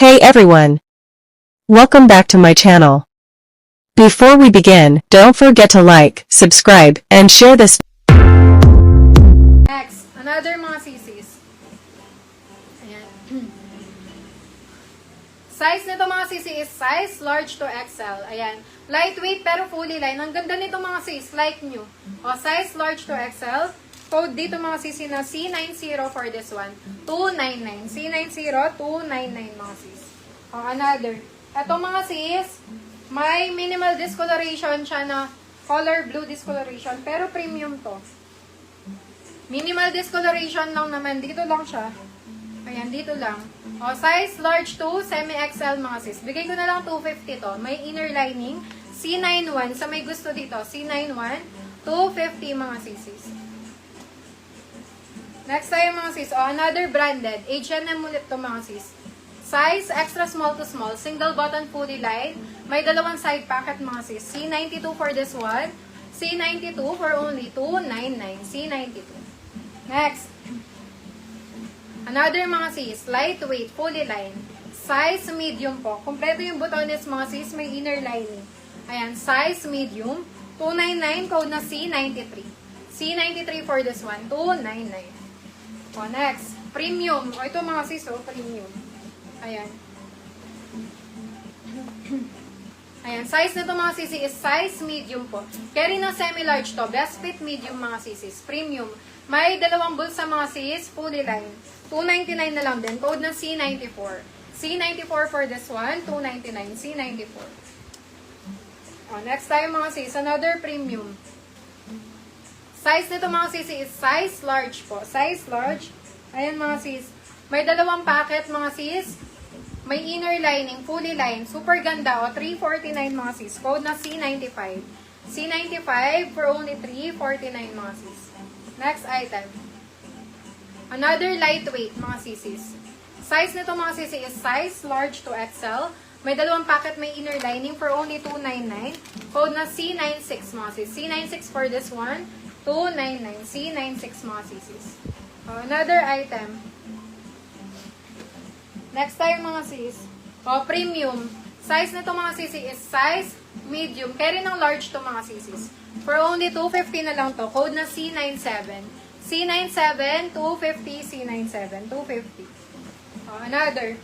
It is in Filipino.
Hey everyone! Welcome back to my channel. Before we begin, don't forget to like, subscribe, and share this. Next, another mga sisis. Ayan. Size nito mga sisi is size large to XL. Ayan. Lightweight pero fully lined. Ang ganda nito mga sis, like new. O, size large to XL. Code dito mga sisi na C90 for this one. 299. C90, 299 mga sis. O, another. Ito mga sis, may minimal discoloration siya na color blue discoloration. Pero premium to. Minimal discoloration lang naman. Dito lang siya. Ayan, dito lang. O, size large to semi-XL mga sis. Bigay ko na lang 250 to. May inner lining. C91. Sa may gusto dito, C91. 250 mga sisis. Next tayo mga sis. O, another branded. H&M ulit to mga sis. Size extra small to small. Single button fully lined. May dalawang side pocket mga sis. C92 for this one. C92 for only 299. C92. Next. Another mga sis, lightweight, fully lined. Size medium po. Kompleto yung butones mga sis, may inner lining. Ayan, size medium. 299, code na C93. C93 for this one, 299. O, next. Premium. O, ito mga sis, o, premium. Ayan. Ayan, size nito mga sisi is size medium po. Carry na semi-large to. Best fit medium mga sisis. Premium. May dalawang bulsa mga sis, fully lined. 299 na lang din. Code na C94. C94 for this one. 299. C94. O, next tayo mga sis. Another premium. Size nito mga sisi is size large po. Size large. Ayan mga sis. May dalawang packet mga sis. May inner lining. Fully lined. Super ganda. O, 349 mga sis. Code na C95. C95 for only 349 mga sis. Next item. Another lightweight, mga sisis. Size nito mga sisi is size large to XL. May dalawang packet, may inner lining for only 299. Code na C96 mga sis. C96 for this one. 299. C96 mga sisis. Another item. Next tayo mga sis. Premium. Size nito mga sisi is size medium. Carry ng large to mga sisis. For only 250 na lang to. Code na C97. C97, 250, C97, 250. Another.